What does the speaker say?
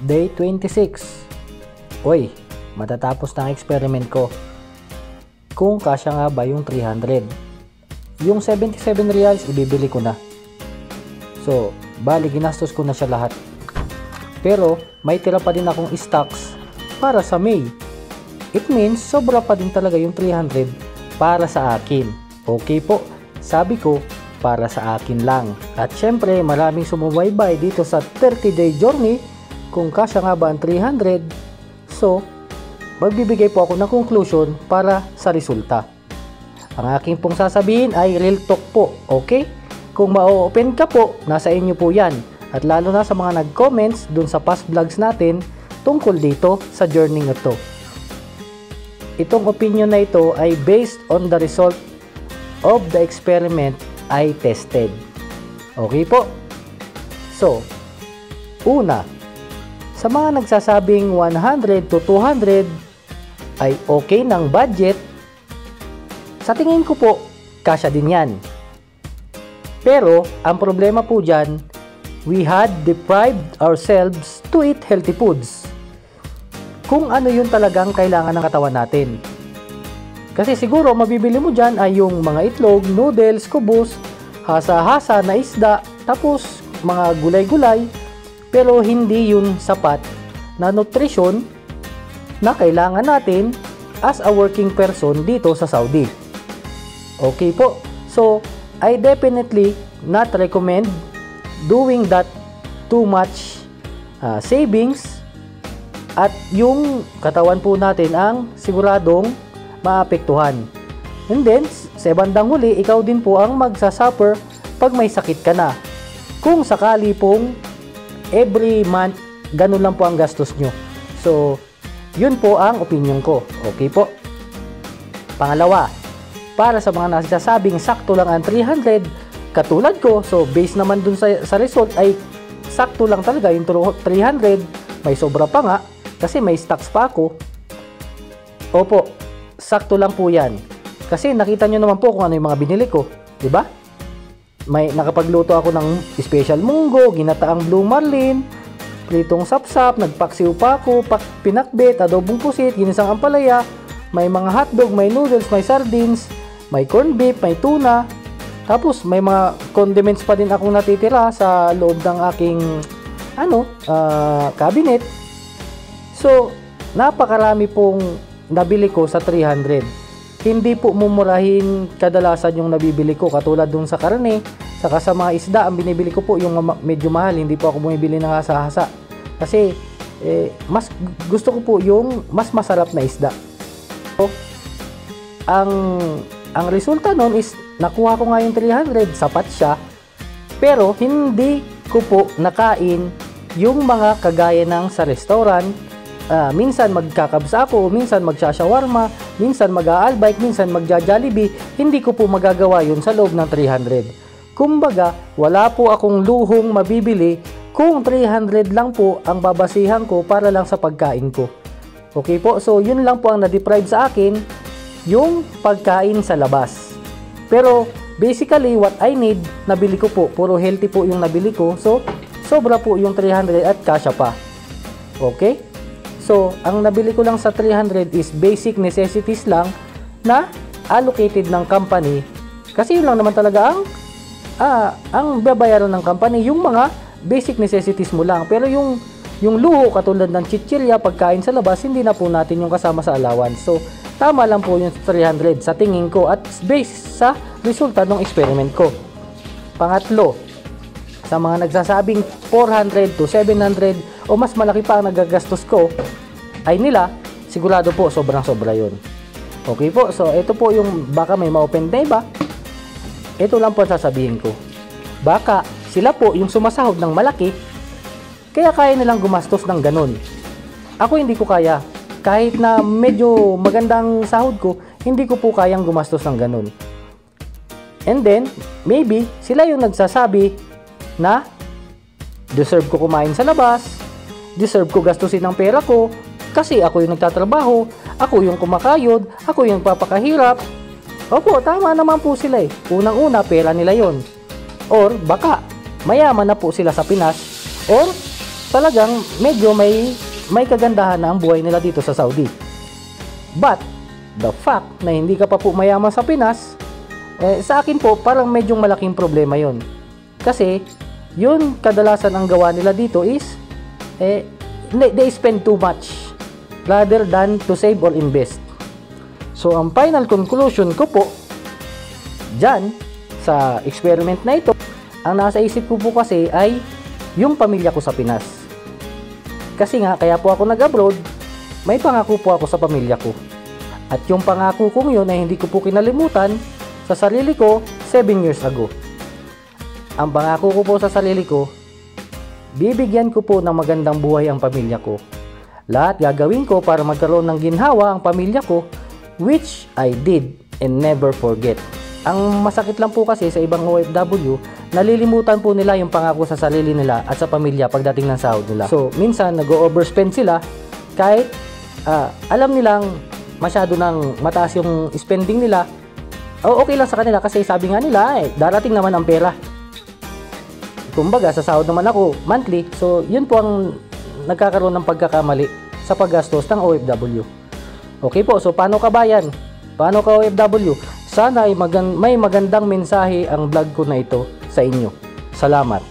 Day 26. Uy, matatapos na ang experiment ko. Kung kasya nga ba yung 300. Yung 77 reals, ibibili ko na. So, bali ginastos ko na siya lahat. Pero, may tira pa din akong stocks para sa May. It means, sobra pa din talaga yung 300 para sa akin. Okay po, sabi ko, para sa akin lang. At syempre, maraming sumubaybay dito sa 30-day journey kung kasya nga ba ang 300. So, magbibigay po ako ng conclusion para sa resulta. Ang aking pong sasabihin ay real talk po, okay? Kung ma-open ka po, nasa inyo po yan. At lalo na sa mga nag-comments dun sa past vlogs natin tungkol dito sa journey na to. Itong opinion na ito ay based on the result of the experiment I tested. Okay po? So, una, sa mga nagsasabing 100 to 200 ay okay ng budget, sa tingin ko po, kasya din yan. Pero, ang problema po dyan, we had deprived ourselves to eat healthy foods. Kung ano yun talagang kailangan ng katawan natin. Kasi siguro mabibili mo dyan ay yung mga itlog, noodles, kubos, hasa-hasa na isda, tapos mga gulay-gulay, pero hindi yun sapat na nutrisyon na kailangan natin as a working person dito sa Saudi. Okay po, so I definitely not recommend doing that too much savings at yung katawan po natin ang siguradong maapektuhan. And then, sa bandang huli, ikaw din po ang magsasuffer pag may sakit ka na. Kung sakali pong every month, ganun lang po ang gastos nyo. So, yun po ang opinion ko. Okay po? Pangalawa, para sa mga nasasabing sakto lang ang 300, katulad ko, so based naman dun sa result ay sakto lang talaga yung 300, may sobra pa nga, kasi may stocks pa ako. Opo, sakto lang po yan. Kasi nakita nyo naman po kung ano yung mga binili ko. Diba? May nakapagluto ako ng special munggo, ginataang blue marlin, pritong sapsap, nagpaksiw pa ako, pinakbet, adobong pusit, ginisang ampalaya, may mga hotdog, may noodles, may sardines, may corned beef, may tuna. Tapos may mga condiments pa din akong natitira sa loob ng aking cabinet. So, napakarami pong nabili ko sa 300. Hindi po mumurahin kadalasan yung nabibili ko, katulad dun sa karne, saka sa mga isda, ang binibili ko po yung medyo mahal, hindi po ako bumibili ng hasa-hasa. Kasi mas gusto ko po yung mas masarap na isda. So, ang resulta nun is nakuha ko nga yung 300, sapat siya, pero hindi ko po nakain yung mga kagaya ng sa restaurant. Minsan magkakabsa ako, minsan magsashawarma, minsan mag-aalbike, minsan magja-jollibee. Hindi ko po magagawa yun sa loob ng 300. Kumbaga, wala po akong luhong mabibili kung 300 lang po ang babasihan ko para lang sa pagkain ko. Okay po, so yun lang po ang na-deprive sa akin, yung pagkain sa labas. Pero basically what I need, nabili ko po, puro healthy po yung nabili ko, so sobra po yung 300 at kasya pa. Okay? So, ang nabili ko lang sa 300 is basic necessities lang na allocated ng company. Kasi yun lang naman talaga ang babayaran ng company, yung mga basic necessities mo lang. Pero yung luho, katulad ng chichirya, pagkain sa labas, hindi na po natin yung kasama sa allowance. So, tama lang po yung 300 sa tingin ko at based sa resulta ng experiment ko. Pangatlo, sa mga nagsasabing 400 to 700 o mas malaki pa ang nagagastos ko, ay nila, sigurado po sobrang sobra yun. Okay po, so ito po yung baka may ma-open na iba. Ito lang po sasabihin ko. Baka sila po yung sumasahod ng malaki, kaya kaya nilang gumastos ng ganun. Ako hindi ko kaya. Kahit na medyo magandang sahod ko, hindi ko po kayang gumastos ng ganun. And then, maybe sila yung nagsasabi na deserve ko kumain sa labas, deserve ko gastusin ng pera ko, kasi ako yung nagtatrabaho, ako yung kumakayod, ako yung papakahirap. Opo, tama naman po sila eh. Unang-una, pera nila yon. Or baka, mayaman na po sila sa Pinas. Or, talagang medyo may kagandahan na ang buhay nila dito sa Saudi. But the fact na hindi ka pa po mayaman sa Pinas, sa akin po parang medyo malaking problema yon. Kasi yun kadalasan ang gawa nila dito is they spend too much rather than to save or invest. So ang final conclusion ko po dyan sa experiment na ito, ang nasa isip ko po kasi ay yung pamilya ko sa Pinas. Kasi nga kaya po ako nag-abroad, may pangako po ako sa pamilya ko. At yung pangako kong yun ay hindi ko po kinalimutan sa sarili ko 7 years ago. Ang pangako ko po sa sarili ko, bibigyan ko po ng magandang buhay ang pamilya ko. Lahat gagawin ko para magkaroon ng ginhawa ang pamilya ko, which I did and never forget. Ang masakit lang po kasi sa ibang OFW, nalilimutan po nila yung pangako sa sarili nila at sa pamilya pagdating ng sahod nila. So, minsan nag-overspend sila kahit alam nilang masyado nang mataas yung spending nila. Okay lang sa kanila kasi sabi nga nila darating naman ang pera. Kumbaga, sa sahod naman ako monthly. So, yun po ang nagkakaroon ng pagkakamali sa paggastos ng OFW. Okay po, so paano kabayan? Paano ka OFW? Sana ay may magandang mensahe ang vlog ko na ito sa inyo. Salamat.